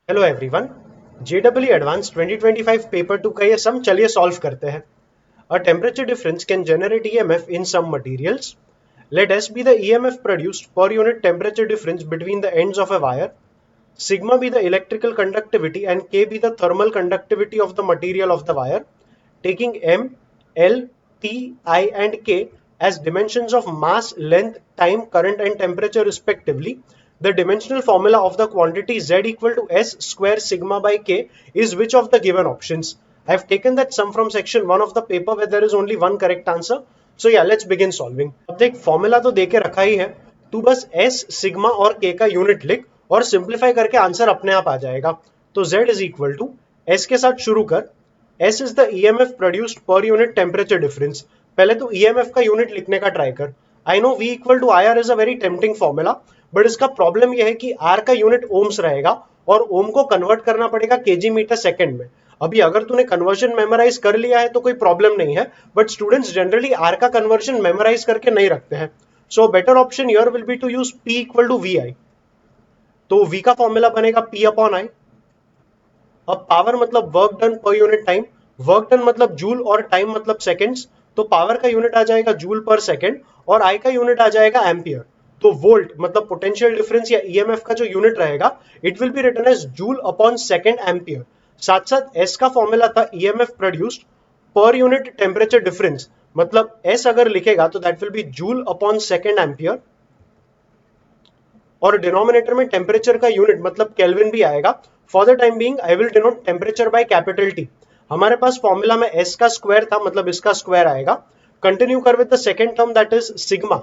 Hello everyone. JW advance 2025 paper 2 का ये sum चलिए सॉल्व करते हैं। A temperature difference can generate EMF in some materials. Let S be the EMF produced per unit temperature difference between the ends of a wire, sigma be the electrical conductivity and K be the thermal conductivity of the material of the wire. Taking M, L, T, I and K as dimensions of mass, length, time, current and temperature respectively, the dimensional formula of the quantity Z equal to S square sigma by K is which of the given options? I have taken that sum from section 1 of the paper where there is only one correct answer. So yeah, let's begin solving. अब देख formula तो देके रखा ही है, तू बस S, sigma और K का यूनिट लिख और सिंप्लीफाई करके आंसर अपने आप आ जाएगा। तो Z is equal to S के साथ शुरू कर। S is the EMF produced per unit temperature difference. पहले तो EMF का यूनिट लिखने का ट्राई कर। I know V equal to IR is a very tempting formula, but इसका प्रॉब्लम यह है कि R का यूनिट ओम्स रहेगा और ओम को कन्वर्ट करना पड़ेगा केजी मीटर सेकंड में। अभी अगर तूने कन्वर्जन मेमोराइज कर लिया है तो कोई प्रॉब्लम नहीं है, बट स्टूडेंट्स जनरली आर का कन्वर्जन मेमोराइज करके नहीं रखते हैं। So better option here will be to use P equal to VI। तो V का फॉर्मूला बनेगा P अपॉन I। अब पावर मतलब work done per unit time, work done मतलब जूल और टाइम मतलब सेकंड्स, तो पावर का यूनिट आ जाएगा जूल पर सेकंड और आई का यूनिट आ जाएगा एम्पियर। तो वोल्ट मतलब पोटेंशियल डिफरेंस या ईएमएफ का जो यूनिट रहेगा it will be written as joule upon second ampere. साथ साथ एस का फॉर्मूला था EMF produced per unit temperature difference, मतलब एस अगर लिखेगा तो that will be joule upon second ampere और डिनोमिनेटर में टेम्परेचर का यूनिट मतलब केल्विन भी आएगा। For the time being I will denote temperature by capital T. हमारे पास फॉर्मूला में एस का स्क्वायर था, मतलब इसका स्क्वायर आएगा। कंटिन्यू कर with the second term that is sigma.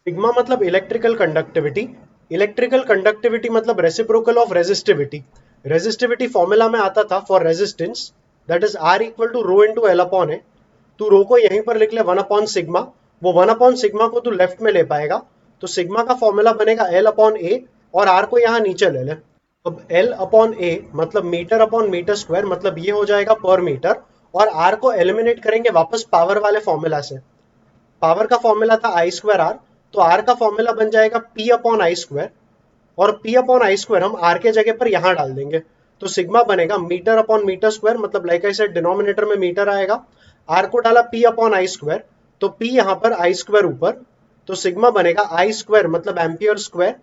Sigma मतलब इलेक्ट्रिकल कंडक्टिविटी, इलेक्ट्रिकल कंडक्टिविटी मतलब reciprocal of resistivity. Resistivity formula में आता था for resistance, that is R equal to rho into L upon A. तू rho को यहीं पर लिख ले 1 अपॉन सिग्मा, वो 1 अपॉन सिग्मा को तू लेफ्ट में ले पाएगा, तो सिग्मा का फॉर्मूला बनेगा एल अपॉन ए और आर को यहां नीचे ले ले। अब एल अपॉन ए मतलब मीटर अपॉन मीटर स्क्वायर, मतलब ये हो जाएगा पर मीटर, और आर को एलिमिनेट करेंगे वापस पावर वाले फॉर्मूला से। पावर का फॉर्मूला था आई स्क्वायर आर, तो आर का फॉर्मूला बन जाएगा पी अपॉन आई स्क्वायर, और पी अपॉन आई स्क्वायर हम आर के जगह पर यहां डाल देंगे। तो सिग्मा बनेगा मीटर अपॉन मीटर स्क्वायर, मतलब लाइक आई सेड डिनोमिनेटर में मीटर आएगा, आर को डाला पी अपॉन आई स्क्वायर, तो पी यहां पर आई स्क्वायर ऊपर, तो सिग्मा बनेगा आई स्क्वायर मतलब ampere square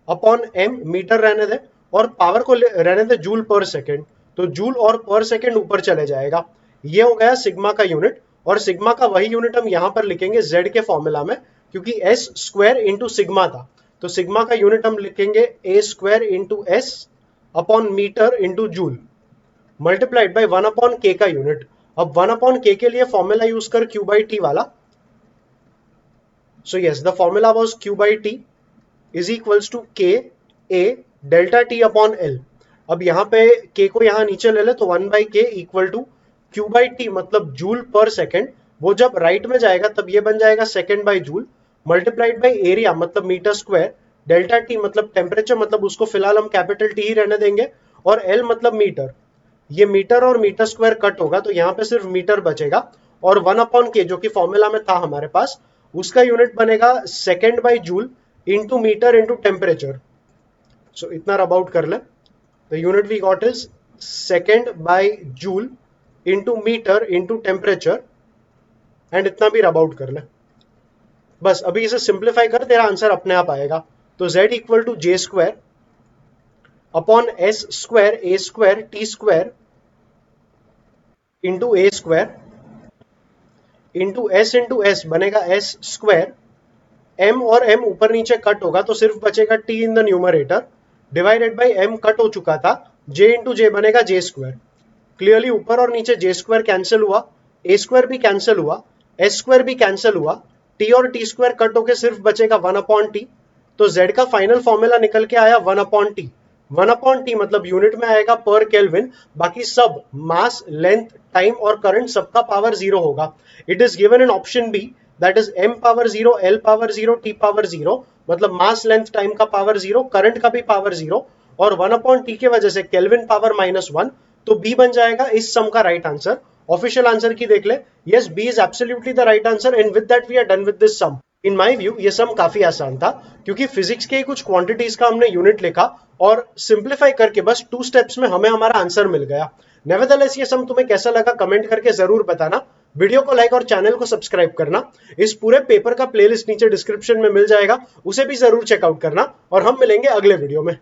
upon M, metre रहने दे और पावर को रहने दे जूल पर सेकेंड, तो जूल और पर सेकेंड ऊपर चले जाएगा। ये हो गया सिग्मा का यूनिट, और सिग्मा का वही यूनिट हम यहां पर लिखेंगे जेड के फॉर्मूला में, क्योंकि एस स्क्वायर इंटू सिग्मा था, तो सिग्मा का यूनिट हम लिखेंगे A square into S upon metre into joule multiplied by 1 upon K का यूनिट। अब 1 अपॉन के लिए फॉर्मूला यूज कर क्यू बाई टी वाला। So yes, the formula was Q by T is equals to K A delta T upon L. अब यहाँ पे के को यहाँ नीचे ले ले, तो 1 by K equal to Q by T मतलब जूल पर सेकेंड, वो जब राइट में जाएगा तब ये बन जाएगा second by joule multiplied by area मतलब मीटर स्क्वायर, डेल्टा टी मतलब टेम्परेचर, मतलब उसको फिलहाल हम कैपिटल टी ही रहने देंगे, और एल मतलब मीटर। ये मीटर और मीटर स्क्वायर कट होगा तो यहाँ पे सिर्फ मीटर बचेगा, और 1 अपॉन के जो कि फॉर्मूला में था हमारे पास, उसका यूनिट बनेगा second by joule into metre into temperature. So इतना रब आउट कर ले। The unit we got is second by joule into metre into temperature, and इतना भी रब आउट कर ले। बस अभी इसे सिंप्लीफाई कर, तेरा आंसर अपने आप आएगा। तो z equal to J square upon S square A square T square into A square into S बनेगा एस स्क्वायर, m और m ऊपर नीचे कट होगा तो सिर्फ बचेगा t in the numerator, divided by m cut हो चुका था, j इंटू जे बनेगा जे स्क्वायर। क्लियरली ऊपर और नीचे जे स्क्वायर कैंसिल हुआ, ए स्क्वायर भी कैंसिल हुआ, एस स्क्वायर भी कैंसिल हुआ, टी और टी स्क्वायर कट होके सिर्फ बचेगा 1 अपॉन टी। तो z का फाइनल फॉर्मूला निकल के आया 1 अपॉन टी। 1 अपॉन टी मतलब यूनिट में आएगा पर केल्विन, बाकी सब मास, लेंथ, टाइम और करंट सबका पावर जीरो होगा। It is given in option B, that is m power zero, l power zero, t power zero, मतलब मास, लेंथ, टाइम का पावर जीरो, करंट का भी पावर जीरो, और 1 अपॉन टी की वजह से केल्विन पावर -1, तो बी बन जाएगा इस सम का राइट आंसर। ऑफिशियल आंसर की देख ले, yes B is absolutely the right answer, and with that we are done with this sum. In my view ये सम काफी आसान था क्योंकि फिजिक्स के कुछ क्वांटिटीज का हमने यूनिट लिखा और सिंप्लीफाई करके बस 2 स्टेप्स में हमें हमारा आंसर मिल गया। नेवरदलेस ये सम तुम्हें कैसा लगा कमेंट करके जरूर बताना। वीडियो को लाइक और चैनल को सब्सक्राइब करना। इस पूरे पेपर का प्लेलिस्ट नीचे डिस्क्रिप्शन में मिल जाएगा, उसे भी जरूर चेकआउट करना और हम मिलेंगे अगले वीडियो में।